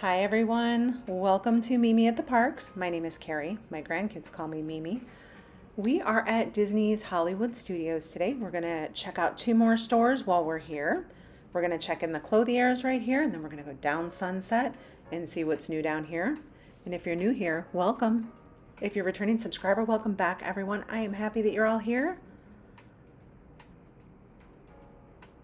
Hi everyone, welcome to Mimi at the Parks. My name is Carrie. My grandkids call me Mimi. We are at Disney's Hollywood Studios today. We're going to check out two more stores while we're here. We're going to check in the Clothiers right here, and then we're going to go down Sunset and see what's new down here. And if you're new here, welcome. If you're a returning subscriber, welcome back everyone. I am happy that you're all here.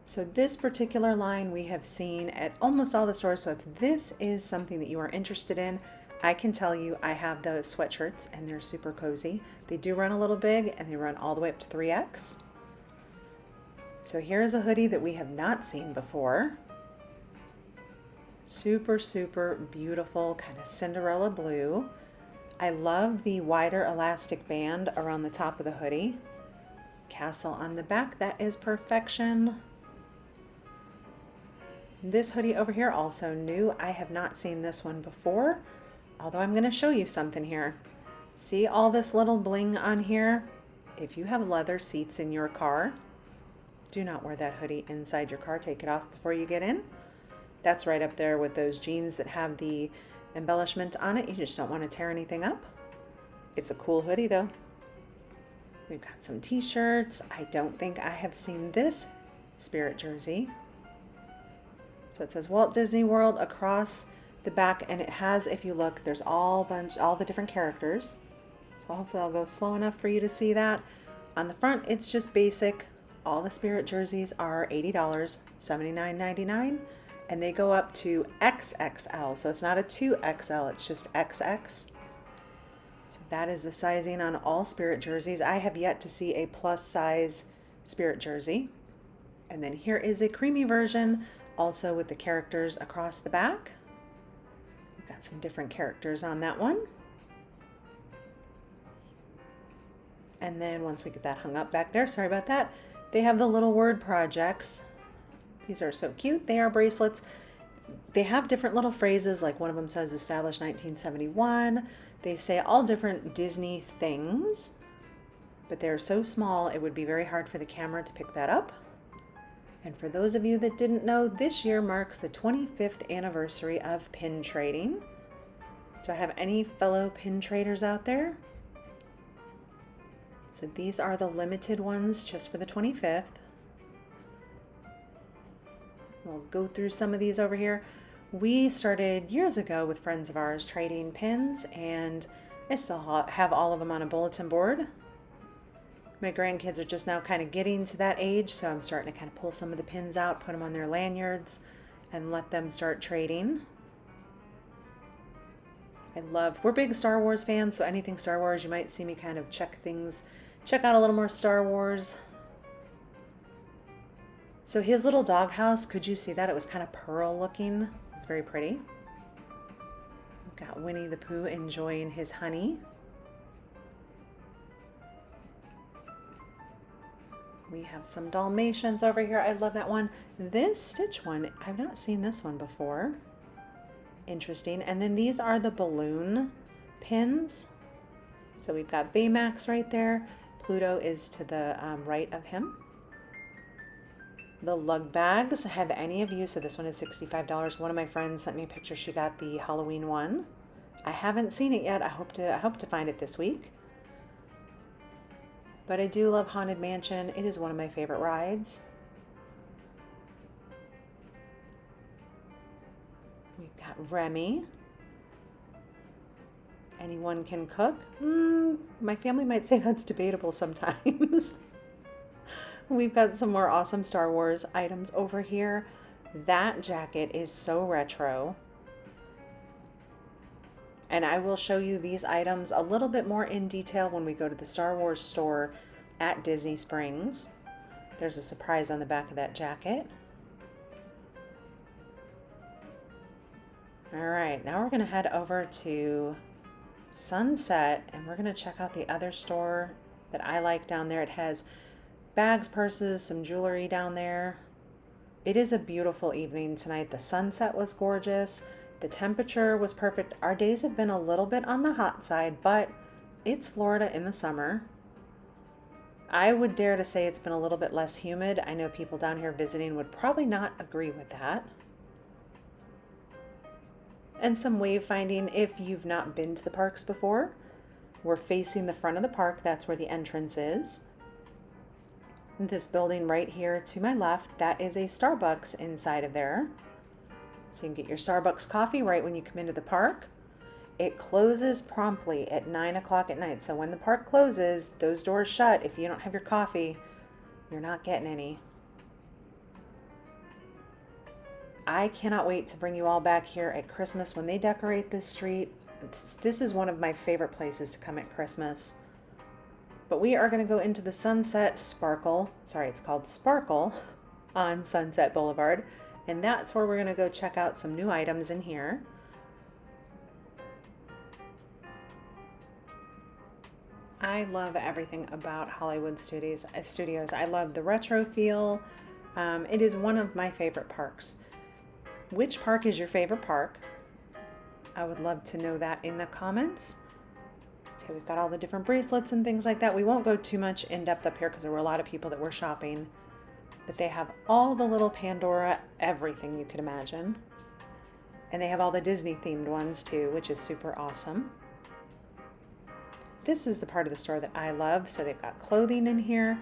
So this particular line we have seen at almost all the stores. So if this is something that you are interested in, I can tell you I have the sweatshirts and they're super cozy. They do run a little big and they run all the way up to 3X. So here's a hoodie that we have not seen before. Super, super beautiful, kind of Cinderella blue. I love the wider elastic band around the top of the hoodie. Castle on the back, that is perfection. This hoodie over here, also new. I have not seen this one before, although I'm going to show you something here. See all this little bling on here? If you have leather seats in your car, do not wear that hoodie inside your car. Take it off before you get in. That's right up there with those jeans that have the embellishment on it. You just don't want to tear anything up. It's a cool hoodie though. We've got some t-shirts. I don't think I have seen this Spirit jersey. So it says Walt Disney World across the back, and it has, if you look, there's all the different characters. So hopefully I'll go slow enough for you to see that. On the front, it's just basic. All the Spirit jerseys are $80, $79.99, and they go up to XXL. So it's not a 2XL, it's just XX. So that is the sizing on all Spirit jerseys. I have yet to see a plus size Spirit jersey. And then here is a creamy version, also with the characters across the back. We've got some different characters on that one. And then once we get that hung up back there, sorry about that, they have the little word projects. These are so cute. They are bracelets. They have different little phrases, like one of them says established 1971. They say all different Disney things, but they're so small it would be very hard for the camera to pick that up. And for those of you that didn't know, this year marks the 25th anniversary of pin trading. Do I have any fellow pin traders out there? So these are the limited ones just for the 25th. We'll go through some of these over here. We started years ago with friends of ours trading pins, and I still have all of them on a bulletin board. My grandkids are just now kind of getting to that age, so I'm starting to kind of pull some of the pins out, put them on their lanyards, and let them start trading. We're big Star Wars fans, so anything Star Wars, you might see me kind of check out a little more Star Wars. So his little doghouse, could you see that? It was kind of pearl looking. It was very pretty. We've got Winnie the Pooh enjoying his honey. We have some Dalmatians over here. I love that one. This Stitch one, I've not seen this one before. Interesting. And then these are the balloon pins. So we've got Baymax right there. Pluto is to the right of him. The lug bags, have any of you? So this one is $65. One of my friends sent me a picture. She got the Halloween one. I haven't seen it yet. I hope to find it this week. But I do love Haunted Mansion. It is one of my favorite rides. We've got Remy. Anyone can cook? My family might say that's debatable sometimes. We've got some more awesome Star Wars items over here. That jacket is so retro. And I will show you these items a little bit more in detail when we go to the Star Wars store at Disney Springs. There's a surprise on the back of that jacket. All right, now we're going to head over to Sunset, and we're going to check out the other store that I like down there. It has bags, purses, some jewelry down there. It is a beautiful evening tonight. The sunset was gorgeous. The temperature was perfect. Our days have been a little bit on the hot side, but it's Florida in the summer. I would dare to say it's been a little bit less humid. I know people down here visiting would probably not agree with that. and some wayfinding if you've not been to the parks before. We're facing the front of the park. That's where the entrance is. This building right here to my left, that is a Starbucks inside of there. So you can get your Starbucks coffee right when you come into the park. It closes promptly at 9 o'clock at night. So when the park closes, those doors shut. If you don't have your coffee, you're not getting any. I cannot wait to bring you all back here at Christmas when they decorate this street. This is one of my favorite places to come at Christmas. But we are going to go into the Sunset Sparkle. Sorry, it's called Sparkle on Sunset Boulevard. And that's where we're going to go check out some new items in here. I love everything about Hollywood Studios. I love the retro feel. It is one of my favorite parks. Which park is your favorite park? I would love to know that in the comments. So we've got all the different bracelets and things like that. We won't go too much in depth up here because there were a lot of people that were shopping. But they have all the little Pandora, everything you could imagine. And they have all the Disney themed ones too, which is super awesome. This is the part of the store that I love. So they've got clothing in here.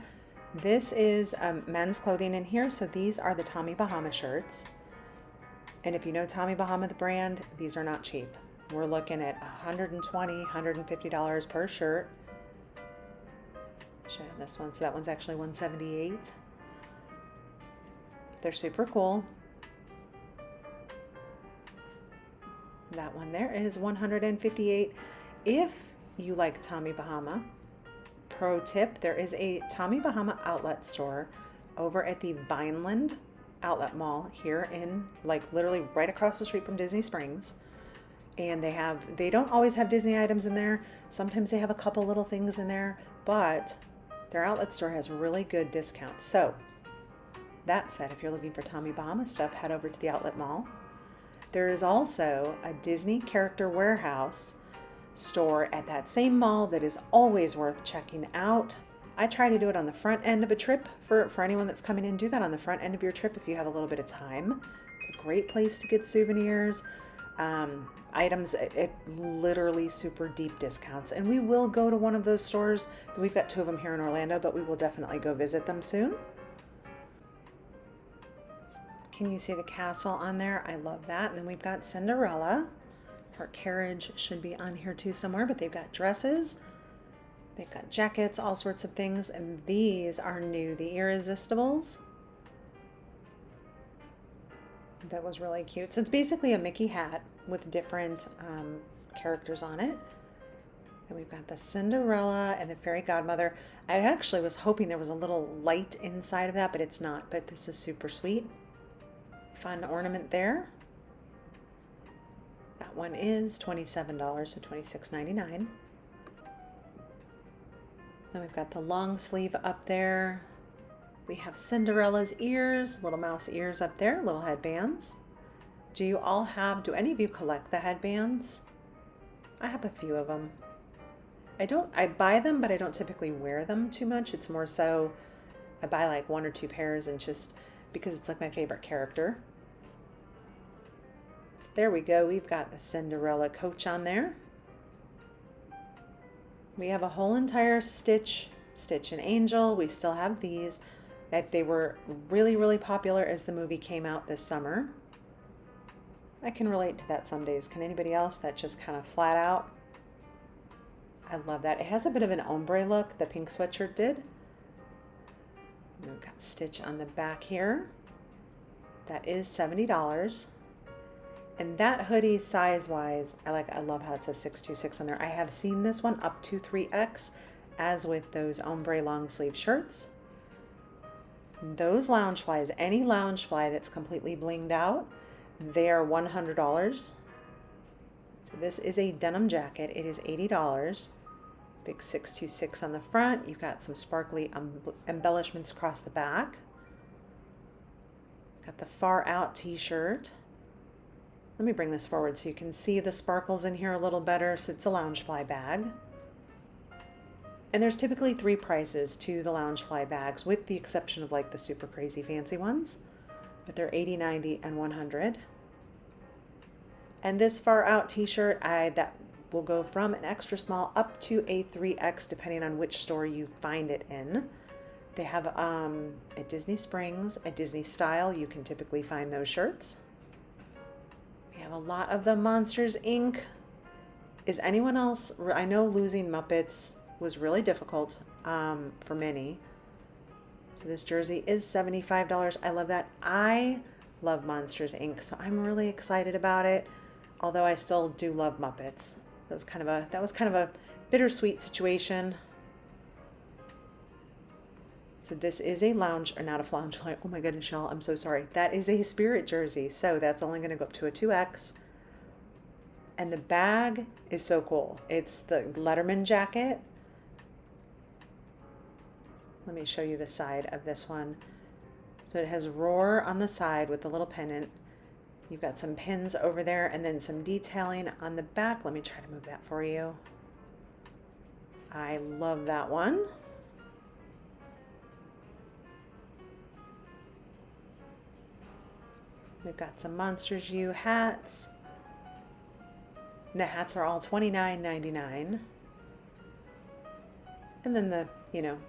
This is men's clothing in here. So these are the Tommy Bahama shirts. And if you know Tommy Bahama, the brand, these are not cheap. We're looking at $120, $150 per shirt. Show you this one. So that one's actually $178. They're super cool. That one there is $158. If you like Tommy Bahama, pro tip, there is a Tommy Bahama outlet store over at the Vineland Outlet Mall here in, like, literally right across the street from Disney Springs. And they don't always have Disney items in there. Sometimes they have a couple little things in there, but their outlet store has really good discounts. So that said, if you're looking for Tommy Bahama stuff, head over to the outlet mall. There is also a Disney Character Warehouse store at that same mall that is always worth checking out. I try to do it on the front end of a trip for anyone that's coming in. Do that on the front end of your trip if you have a little bit of time. It's a great place to get souvenirs. Items at literally super deep discounts. And we will go to one of those stores. We've got two of them here in Orlando, but we will definitely go visit them soon. Can you see the castle on there? I love that. And then we've got Cinderella. Her carriage should be on here too somewhere, but they've got dresses. They've got jackets, all sorts of things. And these are new, the Irresistibles. That was really cute. So it's basically a Mickey hat with different characters on it. Then we've got the Cinderella and the Fairy Godmother. I actually was hoping there was a little light inside of that, but it's not. But this is super sweet. Fun ornament there. That one is $27, so $26.99. Then we've got the long sleeve up there. We have Cinderella's ears, little mouse ears up there, little headbands. Do any of you collect the headbands? I have a few of them. I buy them, but I don't typically wear them too much. It's more so I buy like one or two pairs and just because it's like my favorite character. So there we go. We've got the Cinderella coach on there. We have a whole entire Stitch and Angel. We still have these. That they were really, really popular as the movie came out this summer. I can relate to that some days. Can anybody else? That just kind of flat out. I love that. It has a bit of an ombre look, the pink sweatshirt did. And we've got Stitch on the back here. That is $70. And that hoodie size-wise, I love how it says 626 on there. I have seen this one up to 3X, as with those ombre long sleeve shirts. Those lounge flies, any lounge fly that's completely blinged out, they are $100. So this is a denim jacket. It is $80. Big 626 on the front. You've got some sparkly embellishments across the back. Got the Far Out t-shirt. Let me bring this forward so you can see the sparkles in here a little better. So it's a Loungefly bag. And there's typically 3 prices to the Loungefly bags, with the exception of like the super crazy fancy ones. But they're $80, $90, and $100. And this far out t-shirt, that will go from an extra small up to a 3X depending on which store you find it in. They have at Disney Springs, at Disney Style, you can typically find those shirts. We have a lot of the Monsters Inc. Is anyone else, I know losing Muppets was really difficult for many. So this jersey is $75. I love that. I love Monsters Inc. So I'm really excited about it. Although I still do love Muppets. That was kind of a bittersweet situation. So this is a lounge, or not a lounge fly. Oh my goodness, y'all, I'm so sorry. That is a Spirit jersey. So that's only going to go up to a 2X. And the bag is so cool. It's the Letterman jacket. Let me show you the side of this one. So it has Roar on the side with the little pennant. You've got some pins over there and then some detailing on the back. Let me try to move that for you. I love that one. We've got some Monsters U hats. The hats are all $29.99. And then the,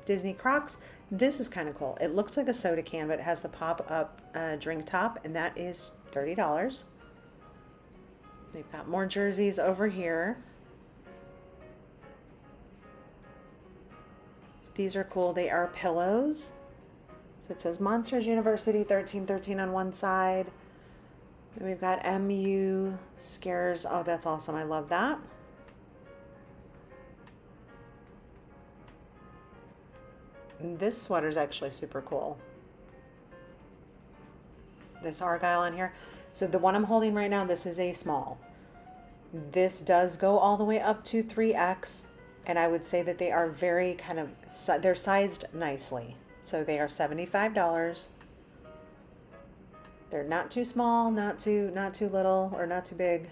Disney Crocs. This is kind of cool. It looks like a soda can, but it has the pop-up drink top, and that is $30. We've got more jerseys over here. So these are cool. They are pillows. So it says Monsters University 1313 on one side. Then we've got MU Scares. Oh, that's awesome. I love that. And this sweater is actually super cool. This Argyle on here. So the one I'm holding right now, this is a small. This does go all the way up to 3X. And I would say that they are very they're sized nicely. So they are $75. They're not too small, not too little, or not too big.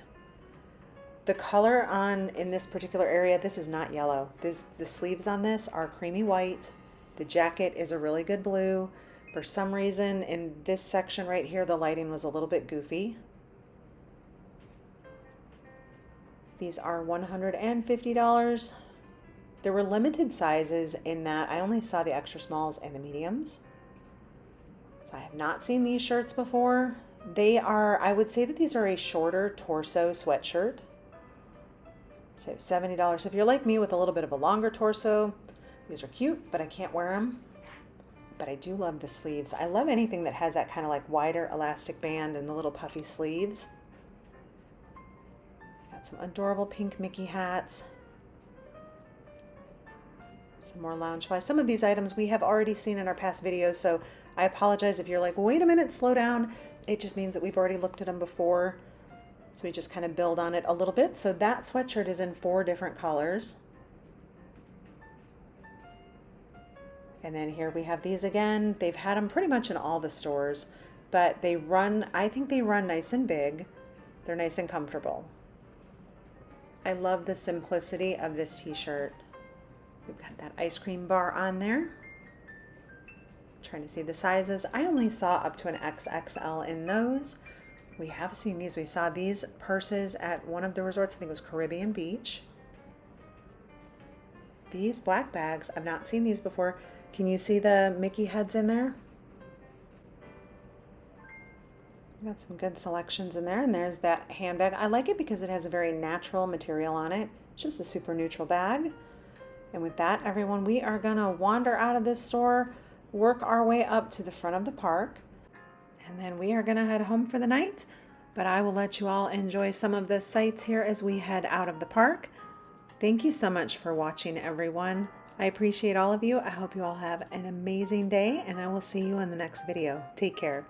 The color in this particular area, this is not yellow. The sleeves on this are creamy white. The jacket is a really good blue. For some reason, in this section right here, the lighting was a little bit goofy. These are $150. There were limited sizes in that. I only saw the extra smalls and the mediums. So I have not seen these shirts before. I would say that these are a shorter torso sweatshirt. So $70. So if you're like me with a little bit of a longer torso, these are cute, but I can't wear them. But I do love the sleeves. I love anything that has that kind of like wider elastic band and the little puffy sleeves. Got some adorable pink Mickey hats. Some more Loungefly. Some of these items we have already seen in our past videos, so I apologize if you're like, wait a minute, slow down. It just means that we've already looked at them before. So we just kind of build on it a little bit. So that sweatshirt is in 4 different colors. And then here we have these again. They've had them pretty much in all the stores, but I think they run nice and big. They're nice and comfortable. I love the simplicity of this t-shirt. We've got that ice cream bar on there. Trying to see the sizes. I only saw up to an XXL in those. We have seen these. We saw these purses at one of the resorts. I think it was Caribbean Beach. These black bags, I've not seen these before. Can you see the Mickey heads in there? We've got some good selections in there. And there's that handbag. I like it because it has a very natural material on it. It's just a super neutral bag. And with that, everyone, we are gonna wander out of this store, work our way up to the front of the park, and then we are gonna head home for the night. But I will let you all enjoy some of the sights here as we head out of the park. Thank you so much for watching, everyone. I appreciate all of you. I hope you all have an amazing day, and I will see you in the next video. Take care.